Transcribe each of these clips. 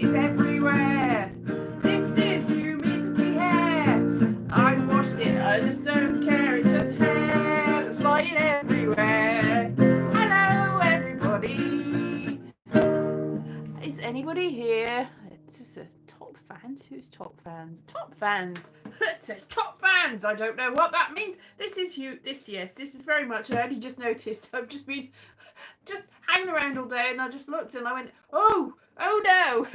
is everywhere. This is humidity hair. I washed it, I just don't care. It's just hair that's flying everywhere. Hello, everybody. Is anybody here? It's just a top fans. Who's top fans? Top fans. It says top fans. I don't know what that means. This is this is very much. I only just noticed. I've just been hanging around all day, and I just looked and I went, oh no.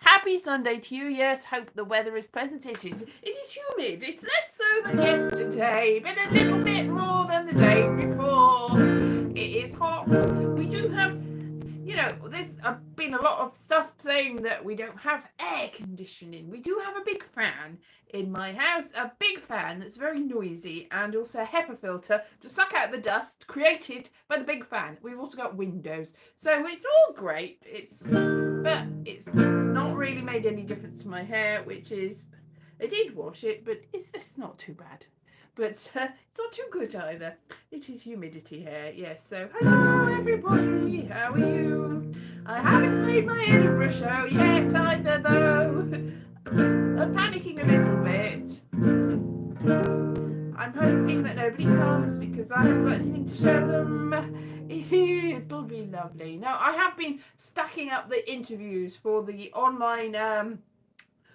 Happy Sunday to you. Yes, hope the weather is pleasant. It is humid. It's less so than yesterday, but a little bit more than the day before. It is hot. We do have, there's been a lot of stuff saying that we don't have air conditioning. We do have a big fan in my house, a big fan that's very noisy, and also a HEPA filter to suck out the dust created by the big fan. We've also got windows, so it's all great. But it's not really made any difference to my hair, which is, I did wash it, but it's not too bad. But it's not too good either. It is humidity hair, yes. So hello everybody, how are you? I haven't made my Edinburgh show yet either though. I'm panicking a little bit. I'm hoping that nobody comes because I haven't got anything to show them. It'll be lovely. Now, I have been stacking up the interviews for the online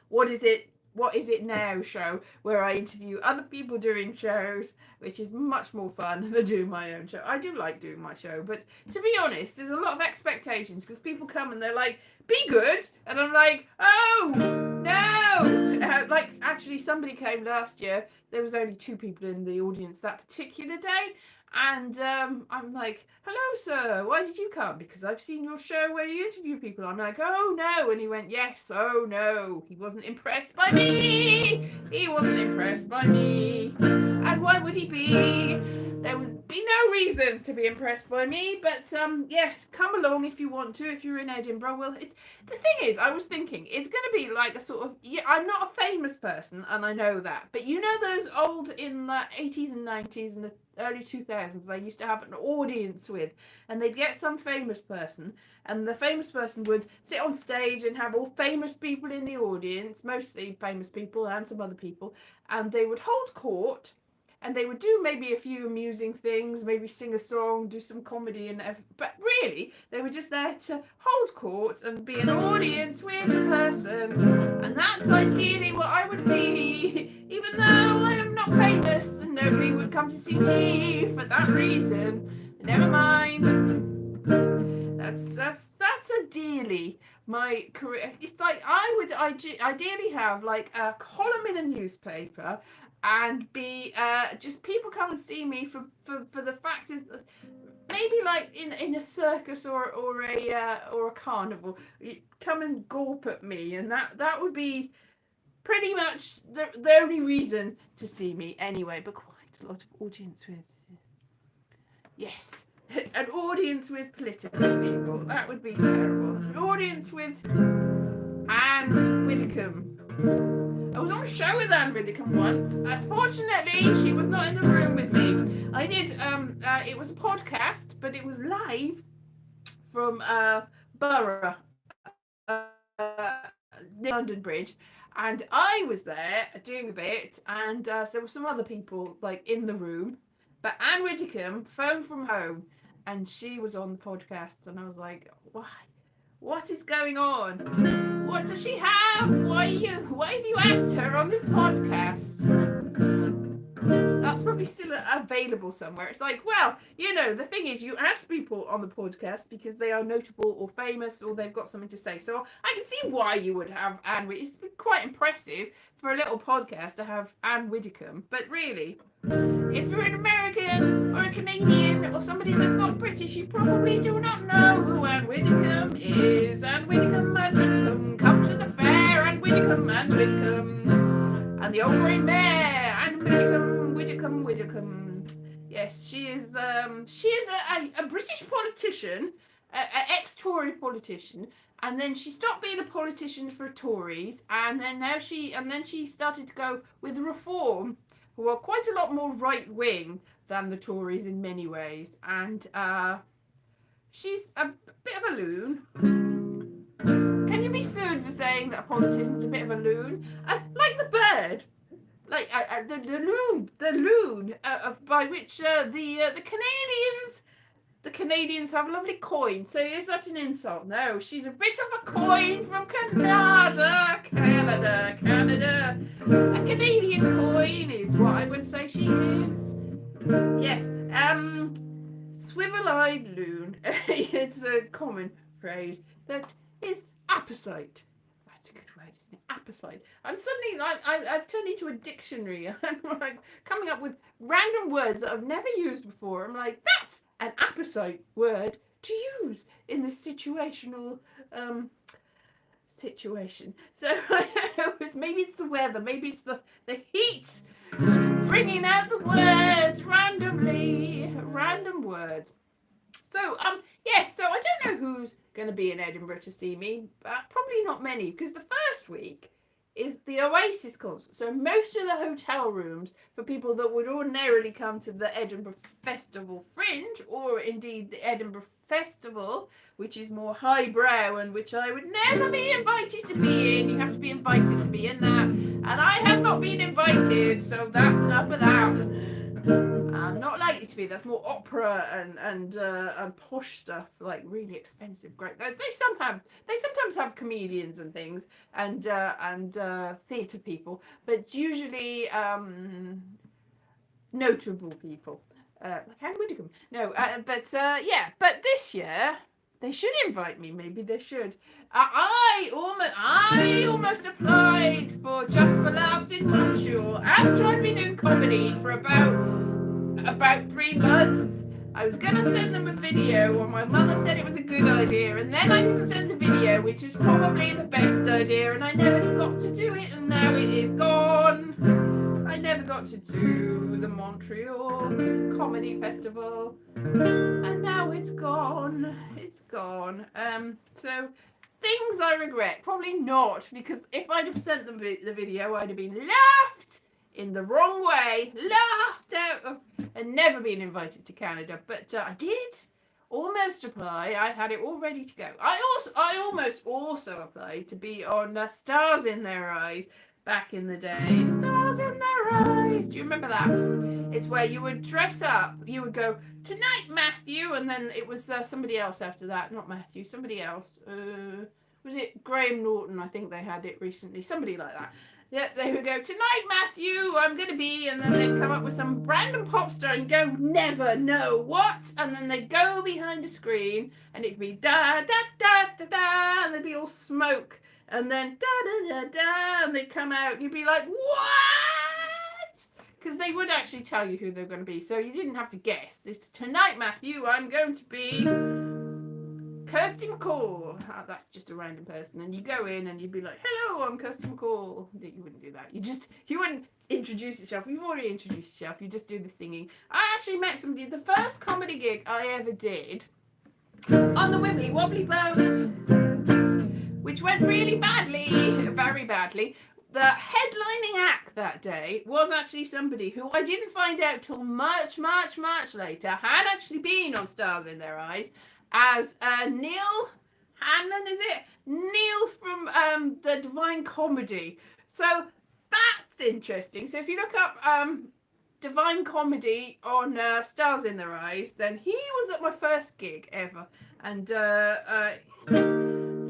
What Is It Now show, where I interview other people doing shows, which is much more fun than doing my own show. I do like doing my show, but to be honest, there's a lot of expectations because people come and they're like, be good, and I'm like, oh no. Like, actually, somebody came last year. There was only 2 people in the audience that particular day, and I'm like, hello sir, why did you come? Because I've seen your show where you interview people. I'm like, oh no. And he went, yes, oh no. He wasn't impressed by me. He wasn't impressed by me. And why would he be? There would be no reason to be impressed by me. But yeah, come along if you want to, if you're in Edinburgh. Well, the thing is, I was thinking, it's going to be like a sort of, I'm not a famous person, and I know that. But you know those old, in the 80s and 90s and the early 2000s, they used to have an audience with, and they'd get some famous person, and the famous person would sit on stage and have all famous people in the audience, mostly famous people and some other people, and they would hold court, and they would do maybe a few amusing things, maybe sing a song, do some comedy, but really they were just there to hold court and be an audience with the person. And that's ideally what I would be, even though I am not famous and nobody would come to see me for that reason. Never mind. That's ideally my career. It's like I would ideally have like a column in a newspaper, and be just people come and see me for the fact of maybe like in a circus or a carnival, come and gawp at me, and that would be pretty much the only reason to see me anyway. But quite a lot of audience with, yes, an audience with political people, that would be terrible. An audience with Anne Widdecombe. I was on a show with Anne Widdecombe once. Unfortunately, she was not in the room with me. I did, it was a podcast, but it was live from Borough, near London Bridge. And I was there doing a bit, and there were some other people like in the room. But Anne Widdecombe phoned from home, and she was on the podcast, and I was like, why? What is going on? What does she have? Why have you asked her on this podcast? That's probably still available somewhere. It's like, well, the thing is, you ask people on the podcast because they are notable or famous or they've got something to say. So I can see why you would have Anne Widdecombe. It's quite impressive for a little podcast to have Anne Widdecombe. But really, if you're an American or a Canadian or somebody that's not British, you probably do not know who Anne Widdecombe is. Anne Widdecombe, Anne Widdecombe, come to the fair, Anne Widdecombe, Anne Widdecombe. And the old grey mare, Anne Widdecombe. Yes, she is a British politician, an ex-Tory politician, and then she stopped being a politician for Tories, and then she started to go with Reform, who are quite a lot more right-wing than the Tories in many ways, and she's a bit of a loon. Can you for saying that a politician's a bit of a loon. Like the bird. Like the loon by which the Canadians have lovely coin. So is that an insult? No, she's a bit of a coin from Canada. A Canadian coin is what I would say she is. Yes. Swivel-eyed loon. It's a common phrase that is apposite. That's a good word, isn't it? Apposite. I'm suddenly I've turned into a dictionary. I'm like coming up with random words that I've never used before. I'm like, that's an apposite word to use in this situational situation. So maybe it's the weather, maybe it's the heat bringing out the words randomly, random words. So yes, so I don't know who's going to be in Edinburgh to see me, but probably not many, because the first week is the Oasis concert. So most of the hotel rooms for people that would ordinarily come to the Edinburgh Festival Fringe, or indeed the Edinburgh Festival, which is more highbrow and which I would never be invited to be in. You have to be invited to be in that, and I have not been invited, so that's enough of that. I'm not likely to be. That's more opera and posh stuff, like really expensive. Great. They sometimes have comedians and things and theatre people, but it's usually notable people like Anne Widdecombe. No, but this year they should invite me. Maybe they should. I almost applied for Just for Laughs in Montreal after I'd been doing comedy for about 3 months. I was gonna send them a video, and my mother said it was a good idea, and then I didn't send the video, which was probably the best idea, and I never got to do it, and now it is gone. I never got to do the Montreal Comedy Festival, and now it's gone. It's gone. So things I regret, probably not, because if I'd have sent them the video, I'd have been laughed in the wrong way, laughed out of, and never been invited to Canada. But I did almost apply. I had it all ready to go. I almost also applied to be on Stars in Their Eyes back in the day. Stars in Their Eyes. Do you remember that? It's where you would dress up. You would go, "Tonight, Matthew," and then it was somebody else after that. Not Matthew, somebody else. Was it Graham Norton? I think they had it recently. Somebody like that. Yeah, they would go, "Tonight, Matthew, I'm going to be," and then they'd come up with some random pop star and go, "Never know what," and then they'd go behind a screen and it'd be da da da da da, and there'd be all smoke, and then da da da da, and they'd come out and you'd be like, "What?" Because they would actually tell you who they were going to be, so you didn't have to guess. It's, "Tonight, Matthew, I'm going to be Kirsty McCall." Oh, that's just a random person, and you go in and you'd be like, "Hello, I'm Kirsty McCall." You wouldn't do that. You wouldn't introduce yourself. You've already introduced yourself. You just do the singing. I actually met somebody. The first comedy gig I ever did on the Wibbly Wobbly Boat, which went really badly, very badly. The headlining act that day was actually somebody who I didn't find out till much, much, much later had actually been on Stars in Their Eyes as Neil Hanlon, is it? Neil from the Divine Comedy. So that's interesting. So if you look up Divine Comedy on Stars in Their Eyes, then he was at my first gig ever. And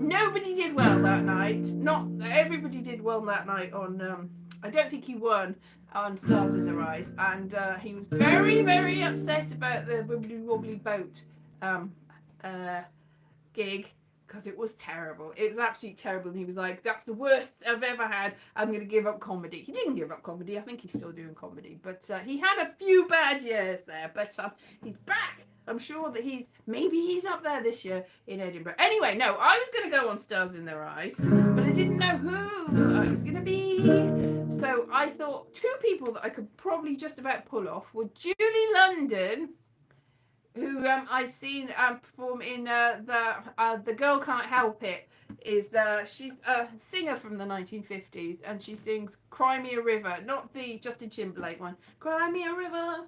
nobody did well that night. Not everybody did well that night on, I don't think he won on Stars in Their Eyes. And he was very, very upset about the Wibbly Wobbly Boat gig, because it was terrible. It was absolutely terrible. And he was like, "That's the worst I've ever had. I'm going to give up comedy." He didn't give up comedy. I think he's still doing comedy. But he had a few bad years there. But he's back. I'm sure that maybe he's up there this year in Edinburgh. Anyway, no, I was going to go on Stars in Their Eyes, but I didn't know who I was going to be. So I thought 2 people that I could probably just about pull off were Julie London, who I'd seen perform in The Girl Can't Help It. She's a singer from the 1950s, and she sings "Cry Me a River," not the Justin Timberlake one. "Cry me a river."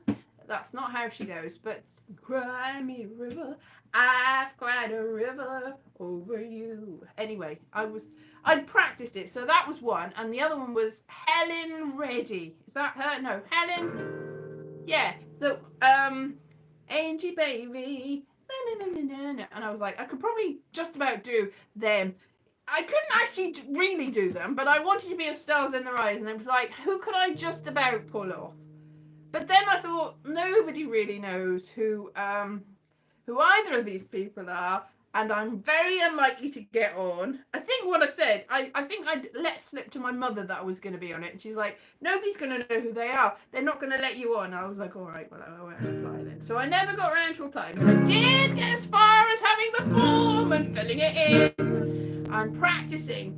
That's not how she goes, but "Cry me a river, I've cried a river over you. Anyway, I'd practiced it, so that was one, and the other one was Helen Reddy. Is that her? No, Helen. Yeah, the Angie baby. And I was like, I could probably just about do them. I couldn't actually really do them, but I wanted to be a Stars in Their Eyes, and it was like, who could I just about pull off? But then I thought nobody really knows who either of these people are, and I'm very unlikely to get on. I think what I said, I think I'd let slip to my mother that I was going to be on it, and she's like, nobody's going to know who they are. They're not going to let you on. I was like, all right, well, I won't apply then. So I never got around to applying, but I did get as far as having the form and filling it in and practicing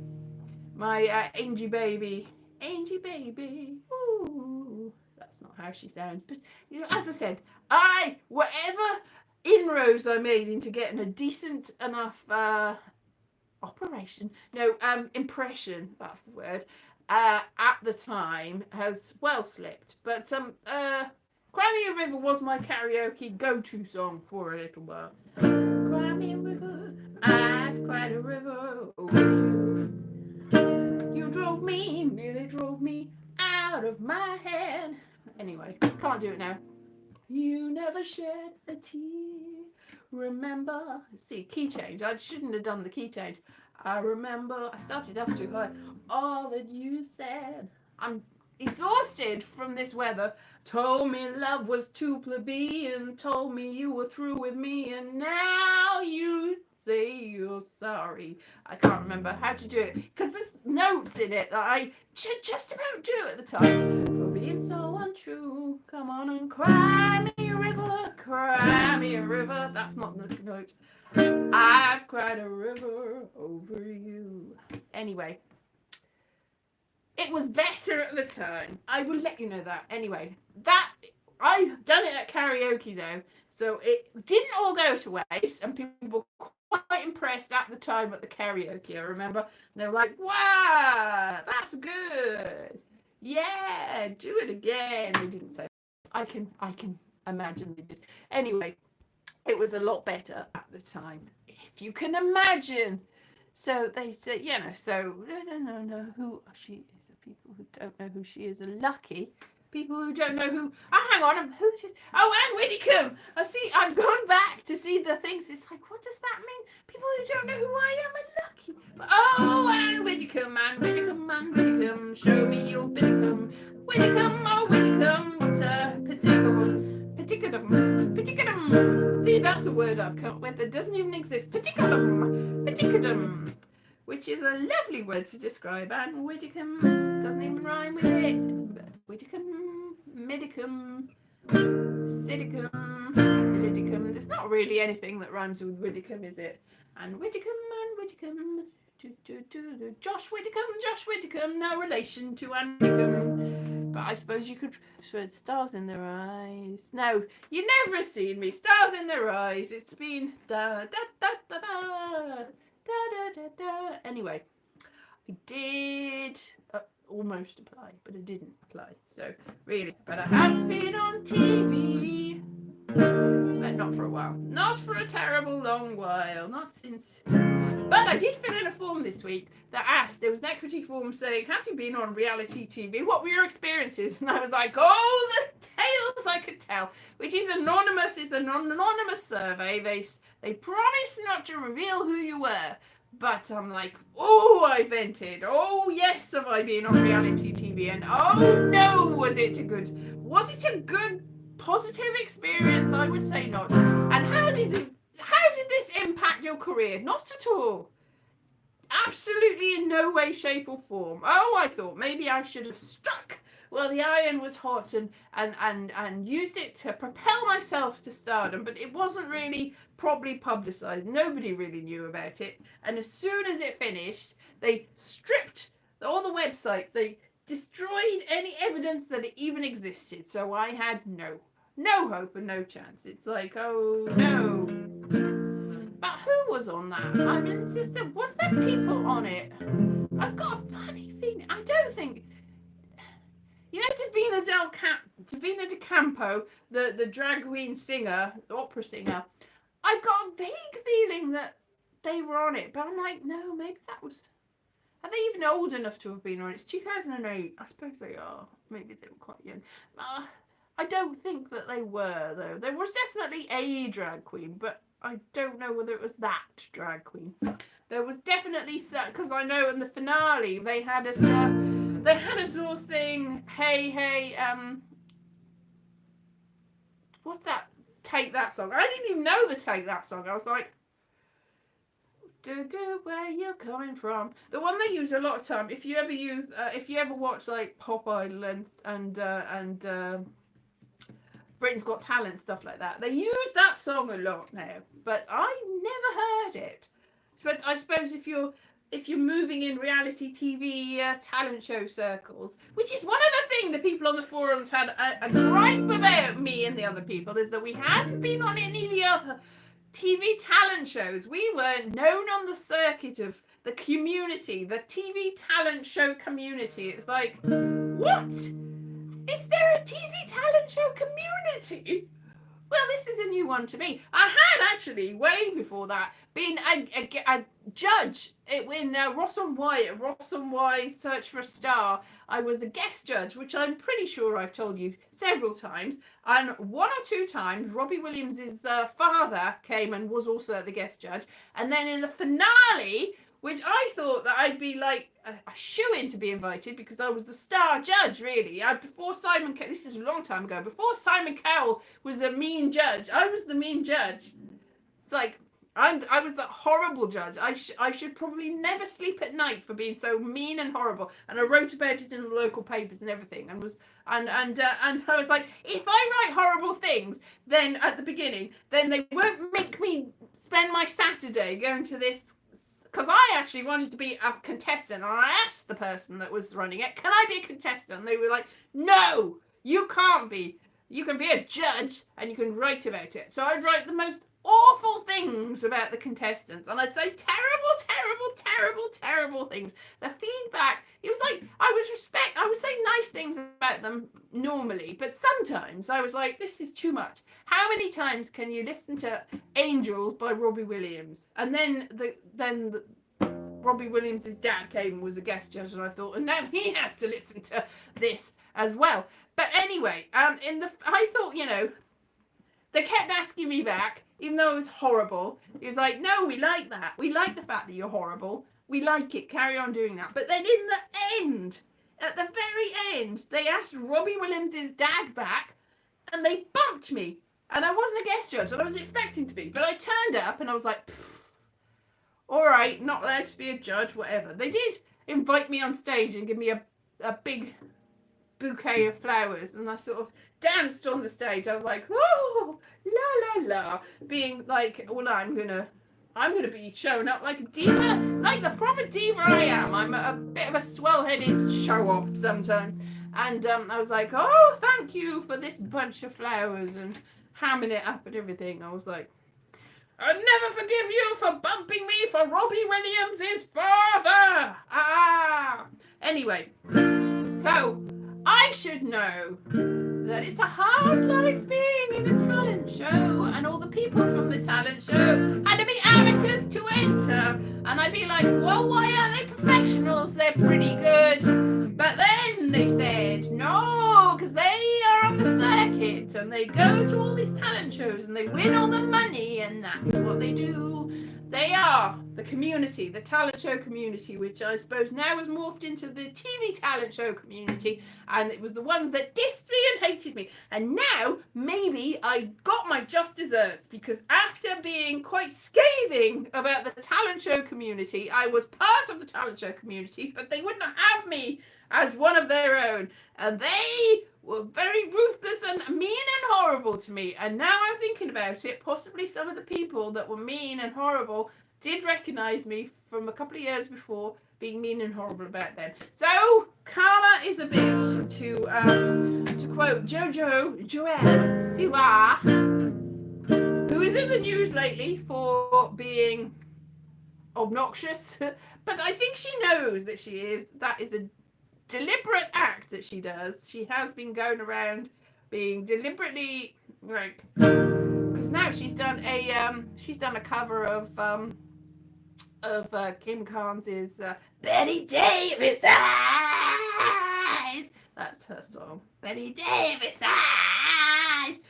my Angie baby. Ooh. That's not how she sounds, but as I said, whatever inroads I made into getting a decent enough impression, that's the word, at the time has well slipped. But Cry Me a River was my karaoke go-to song for a little while. Cry me a river, I've cried a river over you. You nearly drove me out of my head. Anyway, can't do it now. You never shed a tear. Remember. See, key change. I shouldn't have done the key change. I remember. I started off too high. All that you said. I'm exhausted from this weather. Told me love was too plebeian. Told me you were through with me. And now you say you're sorry. I can't remember how to do it because there's notes in it that I just about do at the time. For being so untrue, come on and cry me a river, cry me a river. That's not the notes. I've cried a river over you. Anyway, it was better at the time. I will let you know that. Anyway, that I've done it at karaoke though, so it didn't all go to waste, and people were quite impressed at the time at the karaoke. I remember and they were like, "Wow, that's good. Yeah, do it again." They didn't say. I can imagine they did. Anyway, it was a lot better at the time, if you can imagine. So they said, so no who she is. People who don't know who she is are lucky. People who don't know who. Oh, hang on. Who? Anne Widdecombe. I've gone back to see the things. It's like, what does that mean? People who don't know who I am are lucky. But, Anne Widdecombe. Show me your Widdecombe. Widdecombe. What's a Petticodum. See, that's a word I've come up with that doesn't even exist. Petticodum. Which is a lovely word to describe Anne Widdecombe. Doesn't even rhyme with it. Widdecombe, Middicombe, Siddicombe, Liddicombe. There's not really anything that rhymes with Widdecombe, is it? And Widdecombe. Josh Widdecombe, no relation to Anne Widdecombe. But I suppose you could put Stars in Their Eyes. No, you never seen me. Stars in Their Eyes. It's been da da da da da. Anyway, I did almost apply, but I didn't apply. So really, but I have been on TV, but not for a while. Not for a terrible long while. Not since. But I did fill in a form this week that asked. There was an equity form saying, "Have you been on reality TV? What were your experiences?" And I was like, "Oh, the tales I could tell," which is anonymous. It's an anonymous survey. They promised not to reveal who you were. But I'm like, I vented. Oh, yes, have I been on reality TV? And oh, no, was it a good positive experience? I would say not. And how did this impact your career? Not at all. Absolutely in no way, shape or form. I thought maybe I should have struck while the iron was hot and used it to propel myself to stardom, but it wasn't really properly publicized. Nobody really knew about it. And as soon as it finished, they stripped all the websites. They destroyed any evidence that it even existed. So I had no hope and no chance. It's like, oh no. But who was on that? I mean, was there people on it? I've got a funny feeling. I don't think. You know, Davina De Campo, the drag queen singer, the opera singer. I've got a vague feeling that they were on it, but I'm like, no, maybe that was. Are they even old enough to have been on it? It's 2008. I suppose they are. Maybe they were quite young. I don't think that they were, though. There was definitely a drag queen, but I don't know whether it was that drag queen. There was definitely, because I know in the finale they had us all sing, hey, hey, what's that? Take That song. I didn't even know the Take That song. I was like, where you coming from? The one they use a lot of time. If you ever watch like Pop Idol and Britain's Got Talent, stuff like that, they use that song a lot now. But I never heard it. But I suppose if you're moving in reality TV talent show circles, which is one of the things the people on the forums had a gripe about me and the other people, is that we hadn't been on any of the other TV talent shows. We were known on the circuit of the community, the TV talent show community. It's like, what? Is there a TV talent show community? Well, this is a new one to me. I had actually, way before that, been a judge in Ross and Wye's Search for a Star. I was a guest judge, which I'm pretty sure I've told you several times. And one or two times, Robbie Williams' father came and was also the guest judge. And then in the finale, which I thought that I'd be like a shoo-in to be invited because I was the star judge, really. Before Simon, this is a long time ago, before Simon Cowell was a mean judge, I was the mean judge. It's like, I was that horrible judge. I should probably never sleep at night for being so mean and horrible. And I wrote about it in the local papers and everything. And I was like, if I write horrible things, then at the beginning, then they won't make me spend my Saturday going to this. Because I actually wanted to be a contestant, and I asked the person that was running it, can I be a contestant? And they were like, no, you can't be. You can be a judge, and you can write about it. So I'd write the most awful things about the contestants, and I'd say terrible things. The feedback, it was like, I would say nice things about them normally, but sometimes I was like, this is too much. How many times can you listen to Angels by Robbie Williams? And then Robbie Williams' dad came and was a guest judge, and I thought, and now he has to listen to this as well. But anyway, I thought, they kept asking me back, even though it was horrible. It was like, no, we like that. We like the fact that you're horrible. We like it. Carry on doing that. But then in the end, at the very end, they asked Robbie Williams' dad back, and they bumped me. And I wasn't a guest judge, and I was expecting to be. But I turned up, and I was like, all right, not allowed to be a judge, whatever. They did invite me on stage and give me a big bouquet of flowers, and I sort of danced on the stage. I was like, whoa, la la la, being like, well, I'm gonna be showing up like a diva, like the proper diva I am. I'm a bit of a swell-headed show-off sometimes. And I was like, oh, thank you for this bunch of flowers, and hamming it up and everything. I was like, I'd never forgive you for bumping me for Robbie Williams' father. Anyway, so I should know that it's a hard life being in a talent show, and all the people from the talent show had to be amateurs to enter. And I'd be like, well, why are they professionals? They're pretty good. But then they said, no, because they are on the circuit and they go to all these talent shows and they win all the money, and that's what they do. They are the community, the talent show community, which I suppose now has morphed into the TV talent show community, and it was the ones that dissed me and hated me. And now, maybe I got my just desserts, because after being quite scathing about the talent show community, I was part of the talent show community, but they wouldn't have me as one of their own. And they were very ruthless and mean and horrible to me. And now I'm thinking about it, possibly some of the people that were mean and horrible did recognise me from a couple of years before being mean and horrible about them. So, karma is a bitch, to quote Joel Siwa, who is in the news lately for being obnoxious. But I think she knows that that is a deliberate act that she does. She has been going around being deliberately like because now she's done a cover of Kim Carnes's Betty Davis Eyes. That's her song. Betty Davis Eyes.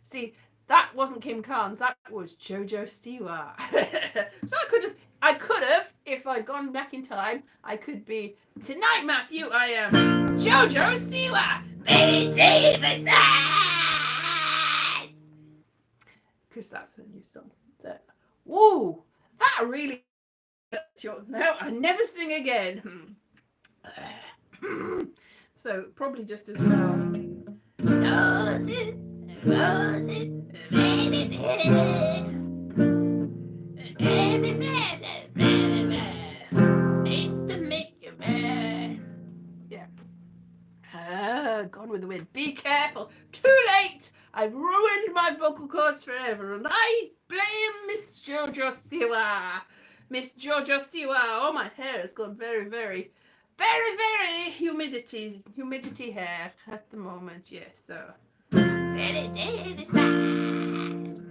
See, that wasn't Kim Carnes, that was Jojo Siwa. So I could have, if I'd gone back in time, I could be, tonight, Matthew, I am Jojo Siwa, Betty Davis Eyes. Because that's a new song. Whoa, that really, no, I never sing again. So probably just as well. Knows it, baby, needs to make you mad. Yeah. Gone with the wind. Be careful. Too late. I've ruined my vocal cords forever, and I blame Miss Jojo Siwa. Miss Jojo Siwa. Oh, my hair has gone very, very, very, very humidity hair at the moment. Yes, so. Betty Davis Eyes.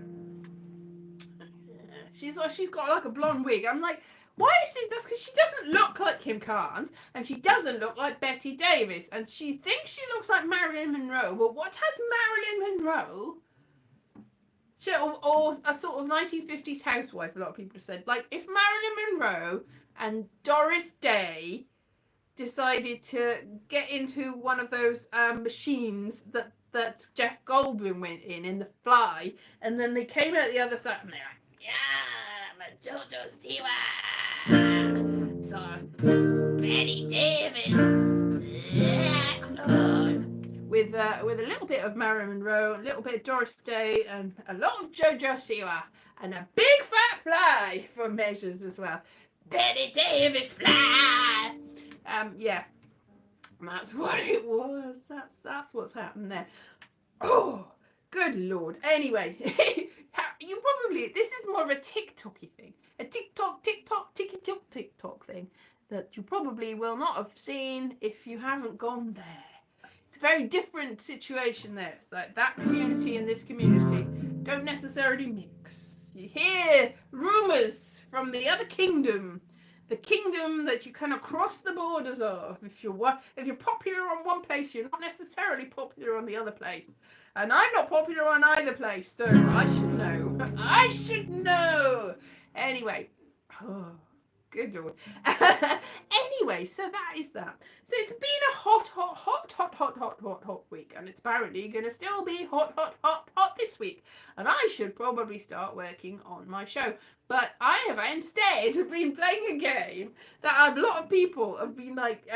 She's got like a blonde wig. I'm like, why is she? That's because she doesn't look like Kim Carnes, and she doesn't look like Betty Davis, and she thinks she looks like Marilyn Monroe. Well, what has Marilyn Monroe? Or a sort of 1950s housewife, a lot of people have said. Like, if Marilyn Monroe and Doris Day decided to get into one of those machines that Jeff Goldblum went in The Fly, and then they came out the other side, and they're like, yeah, I'm a Jojo Siwa. So, Betty Davis, clone. With a little bit of Marilyn Monroe, a little bit of Doris Day, and a lot of Jojo Siwa, and a big fat fly for measures as well. Betty Davis fly. Yeah. That's what it was. That's what's happened there. Oh, good Lord. Anyway, you probably, this is more of a TikToky thing. A TikTok thing that you probably will not have seen if you haven't gone there. It's a very different situation there. It's like that community and this community don't necessarily mix. You hear rumours from the other kingdom. The kingdom that you kind of cross the borders of. If you're popular on one place, you're not necessarily popular on the other place. And I'm not popular on either place, so I should know. I should know. Anyway, oh, good Lord. Anyway, so that is that. So it's been a hot week, and it's apparently going to still be hot this week. And I should probably start working on my show. But I have instead been playing a game that a lot of people have been like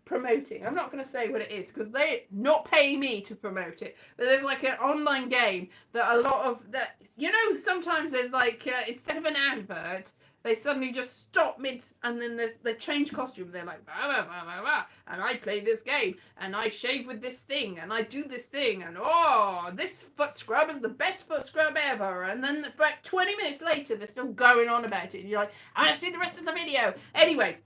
promoting. I'm not going to say what it is because they're not paying me to promote it. But there's like an online game that a lot of that, you know, sometimes there's like instead of an advert, they suddenly just stop mid, and then they change costume. They're like, blah, blah, blah, blah, blah, and I play this game, and I shave with this thing, and I do this thing, and oh, this foot scrub is the best foot scrub ever. And then about 20 minutes later, they're still going on about it. And you're like, I want to see the rest of the video. Anyway,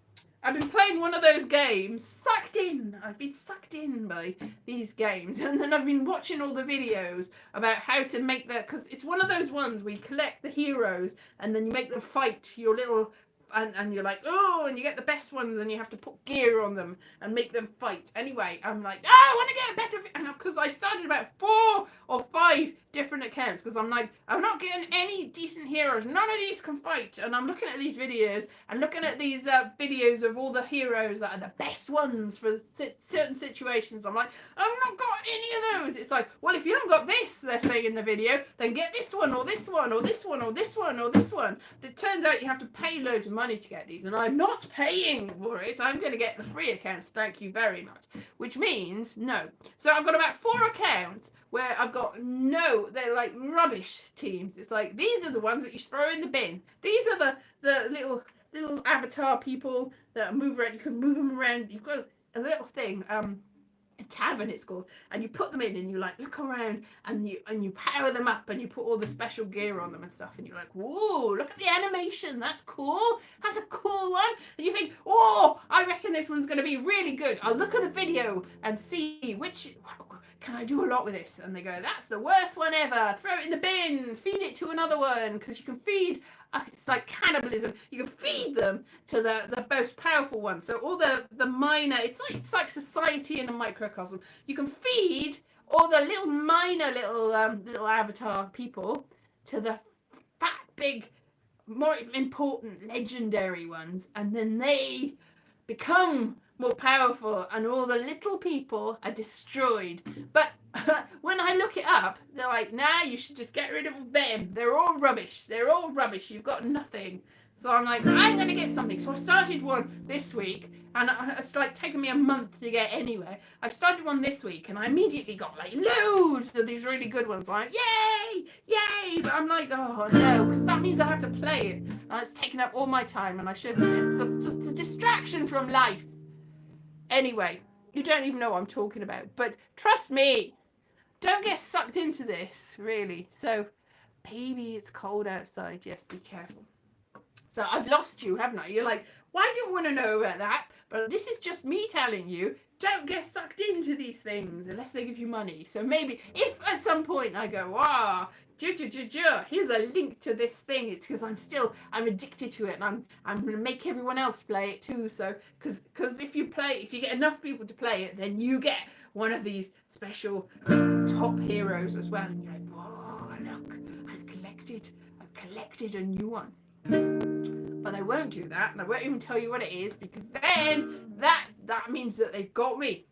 I've been playing one of those games, sucked in. I've been sucked in by these games. And then I've been watching all the videos about how to make that, because it's one of those ones where you collect the heroes and then you make them fight your little, and you're like, oh, and you get the best ones and you have to put gear on them and make them fight. Anyway, I'm like, oh, I want to get a better, because I started about 4 or 5 different accounts, because I'm like, I'm not getting any decent heroes. None of these can fight. And I'm looking at these videos and looking at these videos of all the heroes that are the best ones for certain situations. I'm like, I've not got any of those. It's like, well, if you haven't got this, they're saying in the video, then get this one or this one or this one or this one or this one. But it turns out you have to pay loads of money to get these, and I'm not paying for it. I'm going to get the free accounts, thank you very much, which means no. So I've got about 4 accounts where I've got they're like rubbish teams. It's like, these are the ones that you throw in the bin. These are the little avatar people that move around. You can move them around. You've got a little thing, a tavern it's called, and you put them in and you like look around and you power them up and you put all the special gear on them and stuff, and you're like, whoa, look at the animation, that's cool, that's a cool one. And you think, oh, I reckon this one's going to be really good. I'll look at the video and see which, can I do a lot with this? And they go, that's the worst one ever. Throw it in the bin. Feed it to another one, because you can feed. It's like cannibalism. You can feed them to the most powerful one. So all the minor, it's like society in a microcosm. You can feed all the little minor little avatar people to the fat, big, more important, legendary ones, and then they become more powerful, and all the little people are destroyed. But when I look it up, they're like, nah, you should just get rid of them. They're all rubbish. You've got nothing. So I'm like, I'm going to get something. So I started one this week, and it's like taken me a month to get anywhere. I started one this week, and I immediately got like loads of these really good ones. Like, yay, yay! But I'm like, oh no, because that means I have to play it. And it's taking up all my time, and I shouldn't. It's just a distraction from life. Anyway, you don't even know what I'm talking about. But trust me, don't get sucked into this, really. So, baby, it's cold outside. Yes, be careful. So I've lost you, haven't I? You're like, why do you want to know about that? But this is just me telling you, don't get sucked into these things unless they give you money. So maybe if at some point I go, here's a link to this thing, it's because I'm addicted to it, and I'm going to make everyone else play it too. So because if you get enough people to play it, then you get one of these special top heroes as well. And you're like, oh, look, I've collected a new one. But I won't do that, and I won't even tell you what it is, because then that means that they've got me.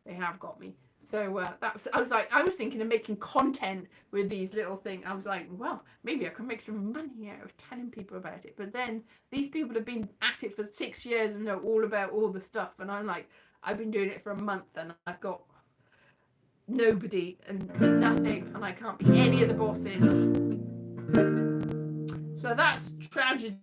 They have got me. So I was thinking of making content with these little things. I was like, well, maybe I can make some money out of telling people about it. But then these people have been at it for 6 years and know all about all the stuff, and I'm like, I've been doing it for a month, and I've got nobody and nothing, and I can't be any of the bosses. So that's tragedy.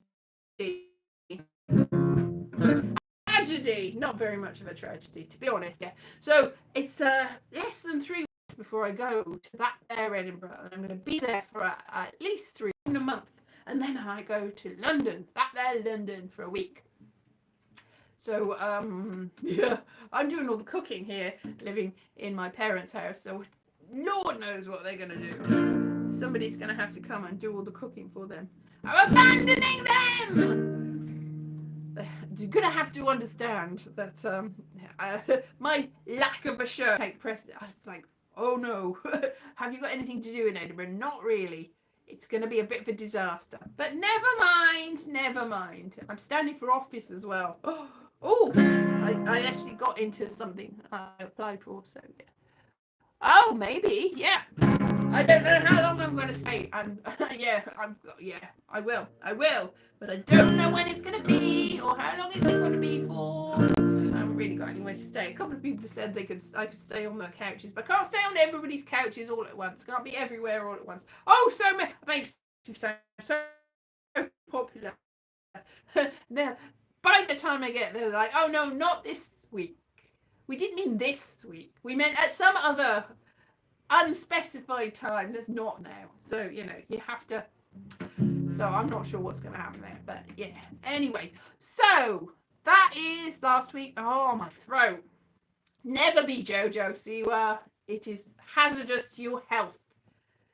Not very much of a tragedy, to be honest. Yeah. So it's less than 3 weeks before I go to that there Edinburgh, and I'm going to be there for at least 3 in a month, and then I go to London, London for a week. So yeah, I'm doing all the cooking here, living in my parents' house. So Lord knows what they're going to do. Somebody's going to have to come and do all the cooking for them. I'm abandoning them! You're going to have to understand that my lack of a shirt take precedence. It's like, oh no, have you got anything to do in Edinburgh? Not really. It's going to be a bit of a disaster. But never mind. I'm standing for office as well. Oh, I actually got into something I applied for, so yeah. Oh, maybe, yeah. I don't know how long I'm going to stay. I will. But I don't know when it's going to be or how long it's going to be for. I haven't really got anywhere to stay. A couple of people said I could stay on their couches, but I can't stay on everybody's couches all at once. Can't be everywhere all at once. Oh, so many. So popular. Now, by the time I get there, they're like, oh no, not this week. We didn't mean this week. We meant at some other unspecified time that's not now. So, you have to. So I'm not sure what's going to happen there. But yeah. Anyway, so that is last week. Oh, my throat. Never be Jojo Siwa. It is hazardous to your health.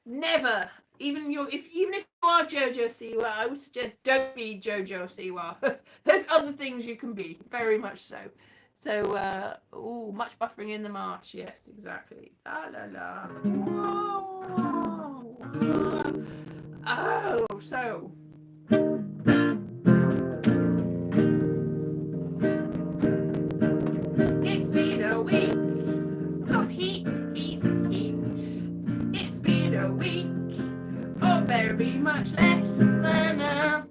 Never. Even if you are Jojo Siwa, I would suggest don't be Jojo Siwa. There's other things you can be. Very much so. So, much buffering in the march. Yes, exactly. La la la. Oh, so. It's been a week of heat. It's been a week of very much less than a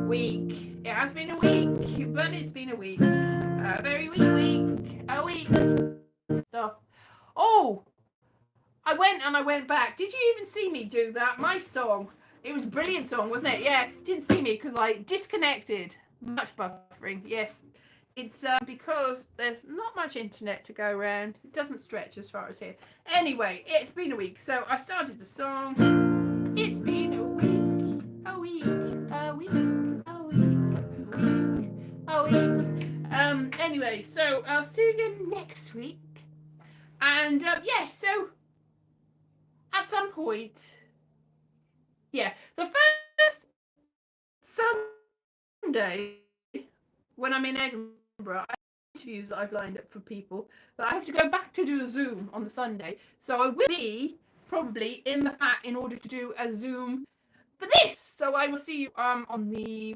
week. It has been a week, but it's been a week. A very weak week. A week. Stuff. Oh! I went back. Did you even see me do that? My song. It was a brilliant song, wasn't it? Yeah. Didn't see me because I disconnected. Much buffering. Yes. It's because there's not much internet to go around. It doesn't stretch as far as here. Anyway, it's been a week. So I started the song. It's been a week. A week. A week. A week. A week. A week. Anyway, so I'll see you again next week. And yeah, so at some point, yeah, the first Sunday when I'm in Edinburgh, I have interviews that I've lined up for people, but I have to go back to do a Zoom on the Sunday. So I will be probably in the flat in order to do a Zoom for this. So I will see you on the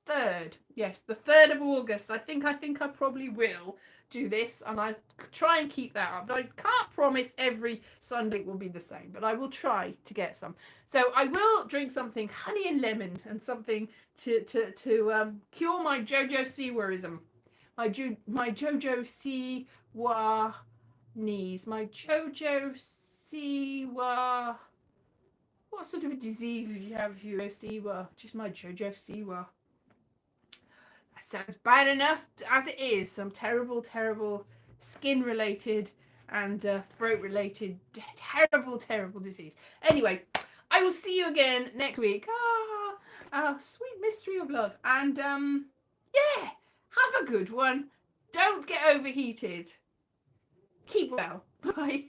third. Yes, the 3rd of August. I think I probably will do this, and I try and keep that up. But I can't promise every Sunday will be the same, but I will try to get some. So I will drink something honey and lemon and something to cure my JoJo Siwaism. My JoJo Siwa knees. My JoJo Siwa. What sort of a disease would you have if you were Siwa? Just my JoJo Siwa. That sounds bad enough as it is. Some terrible, terrible skin-related and throat-related terrible disease. Anyway, I will see you again next week. Sweet mystery of love. And yeah, have a good one. Don't get overheated. Keep well. Bye.